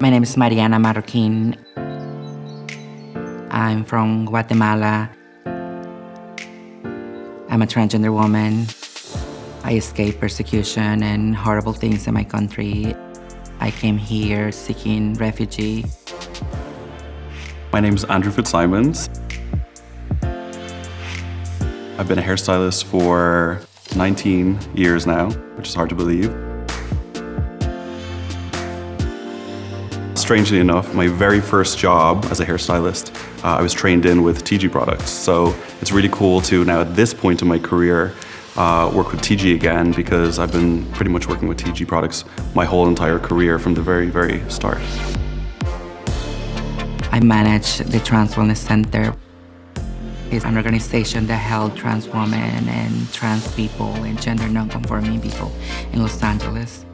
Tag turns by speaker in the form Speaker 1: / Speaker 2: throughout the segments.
Speaker 1: My name is Mariana Marroquin. I'm from Guatemala. I'm a transgender woman. I escaped persecution and horrible things in my country. I came here seeking refugee.
Speaker 2: My name's Andrew Fitzsimons. I've been a hairstylist for 19 years now, which is hard to believe. Strangely enough, my very first job as a hairstylist, I was trained in with TIGI products. So it's really cool to now at this point in my career, work with TIGI again, because I've been pretty much working with TIGI products my whole entire career from the very, very start.
Speaker 1: I manage the Trans Wellness Center. It's an organization that helps trans women and trans people and gender non-conforming people in Los Angeles.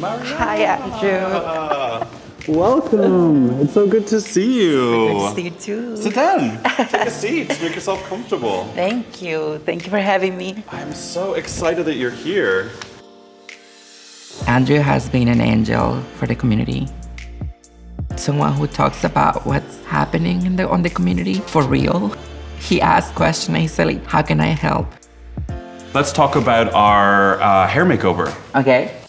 Speaker 2: Mariana.
Speaker 1: Hi, Andrew.
Speaker 2: Welcome. It's so good to see you.
Speaker 1: Good to see you too.
Speaker 2: Sit down. Take a seat. Make yourself comfortable.
Speaker 1: Thank you. Thank you for having me.
Speaker 2: I'm so excited that you're here.
Speaker 1: Andrew has been an angel for the community. Someone who talks about what's happening on the community for real. He asked questions and he said, like, how can I help?
Speaker 2: Let's talk about our hair makeover.
Speaker 1: Okay.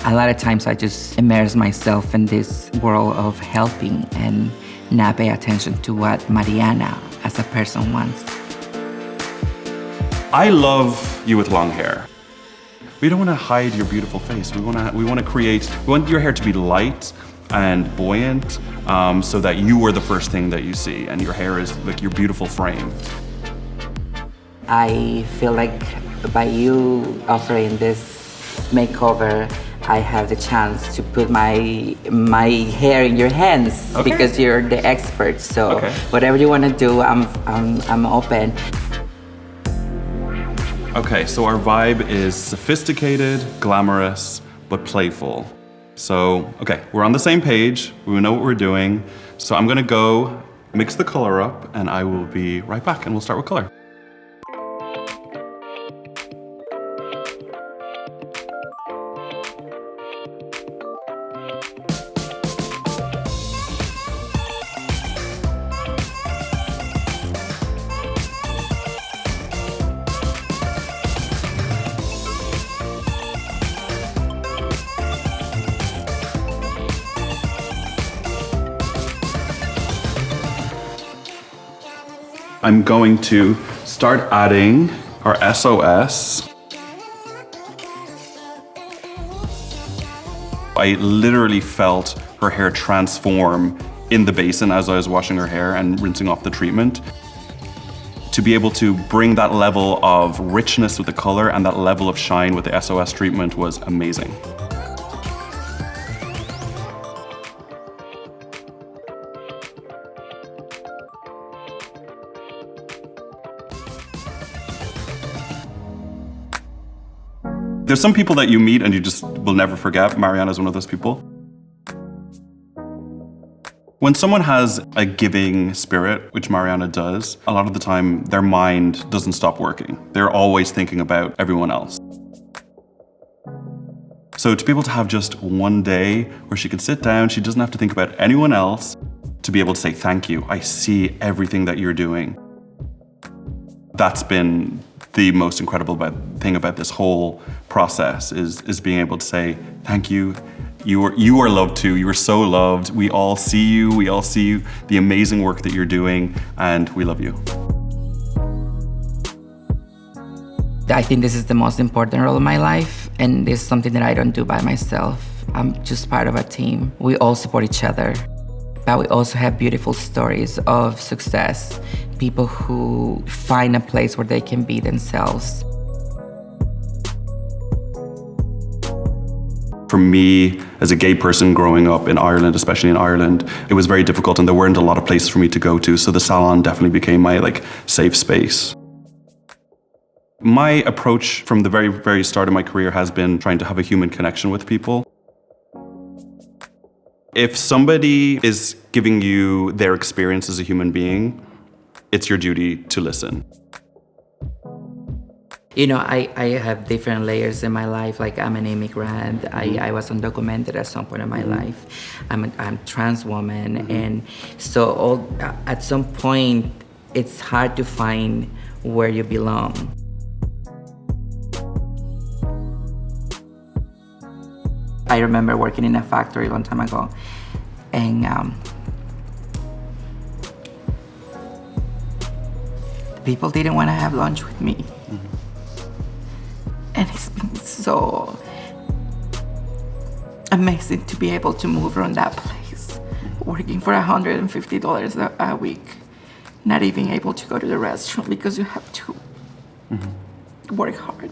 Speaker 1: A lot of times I just immerse myself in this world of helping and not pay attention to what Mariana as a person wants.
Speaker 2: I love you with long hair. We don't want to hide your beautiful face. We want your hair to be light and buoyant, so that you are the first thing that you see, and your hair is like your beautiful frame.
Speaker 1: I feel like by you offering this makeover, I have the chance to put my hair in your hands.
Speaker 2: Okay.
Speaker 1: Because you're the expert. So
Speaker 2: okay.
Speaker 1: Whatever you want to do, I'm open.
Speaker 2: Okay, so our vibe is sophisticated, glamorous, but playful. So, okay, we're on the same page. We know what we're doing. So I'm gonna go mix the color up, and I will be right back, and we'll start with color. I'm going to start adding our SOS. I literally felt her hair transform in the basin as I was washing her hair and rinsing off the treatment. To be able to bring that level of richness with the color and that level of shine with the SOS treatment was amazing. There's some people that you meet and you just will never forget. Mariana is one of those people. When someone has a giving spirit, which Mariana does, a lot of the time their mind doesn't stop working. They're always thinking about everyone else. So to be able to have just one day where she can sit down, she doesn't have to think about anyone else, to be able to say, thank you, I see everything that you're doing. That's been the most incredible thing about this whole process is being able to say, thank you. You are loved too. You are so loved. We all see you. We all see the amazing work that you're doing, and we love you.
Speaker 1: I think this is the most important role of my life, and it's something that I don't do by myself. I'm just part of a team. We all support each other, but we also have beautiful stories of success, people who find a place where they can be themselves.
Speaker 2: For me, as a gay person growing up in Ireland, especially in Ireland, it was very difficult and there weren't a lot of places for me to go to, so the salon definitely became my safe space. My approach from the very, very start of my career has been trying to have a human connection with people. If somebody is giving you their experience as a human being, it's your duty to listen.
Speaker 1: I have different layers in my life. Like I'm an immigrant. I was undocumented at some point in my life. I'm trans woman, and so at some point it's hard to find where you belong. I remember working in a factory a long time ago, and people didn't want to have lunch with me. And it's been so amazing to be able to move around that place, working for $150 a week, not even able to go to the restaurant because you have to work hard.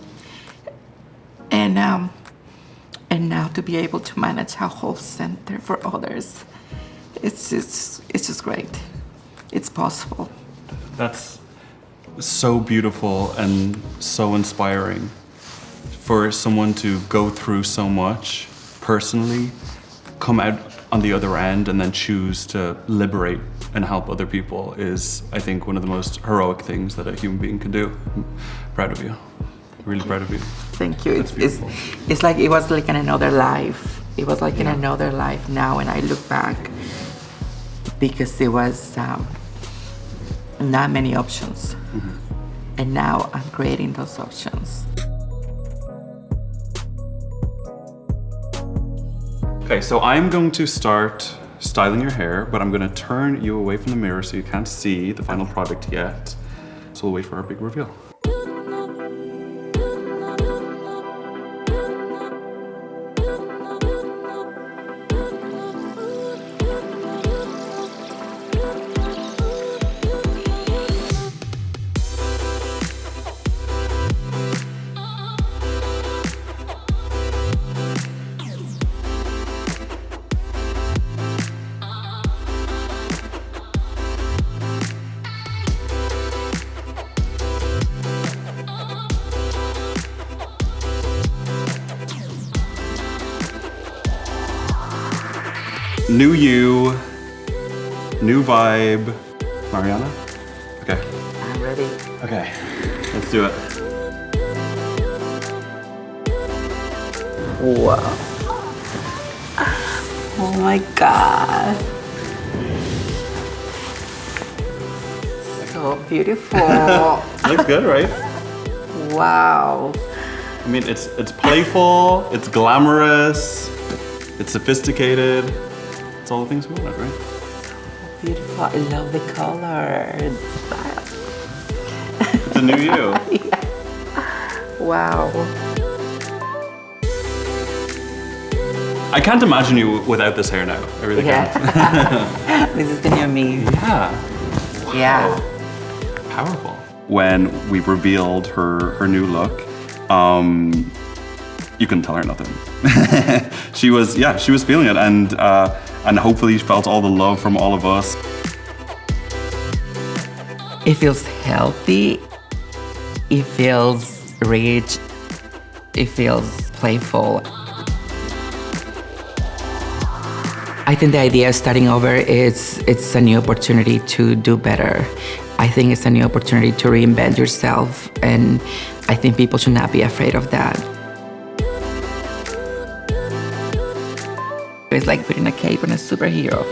Speaker 1: And now to be able to manage a whole center for others, it's just great. It's possible.
Speaker 2: That's so beautiful and so inspiring. For someone to go through so much personally, come out on the other end, and then choose to liberate and help other people is, I think, one of the most heroic things that a human being can do. I'm proud of you. Really proud of you.
Speaker 1: Thank you. It's like it was like in another life. It was like in another life now, and I look back because it was not many options. And now I'm creating those options.
Speaker 2: Okay, so I'm going to start styling your hair, but I'm going to turn you away from the mirror so you can't see the final product yet. So we'll wait for our big reveal. New you, new vibe. Mariana? Okay.
Speaker 1: I'm ready.
Speaker 2: Okay, let's do it.
Speaker 1: Wow. Oh my God. So beautiful.
Speaker 2: Looks good, right?
Speaker 1: Wow.
Speaker 2: I mean, it's playful, it's glamorous, it's sophisticated. It's all the things we wanted, right?
Speaker 1: Beautiful. I love the color.
Speaker 2: It's a new you.
Speaker 1: Wow.
Speaker 2: I can't imagine you without this hair now. I really can't.
Speaker 1: This is the new me.
Speaker 2: Yeah. Wow.
Speaker 1: Yeah.
Speaker 2: Powerful. When we revealed her new look, you couldn't tell her nothing. She was feeling it, and hopefully she felt all the love from all of us.
Speaker 1: It feels healthy. It feels rich. It feels playful. I think the idea of starting over it's a new opportunity to do better. I think it's a new opportunity to reinvent yourself, and I think people should not be afraid of that. It's like putting a cape on a superhero.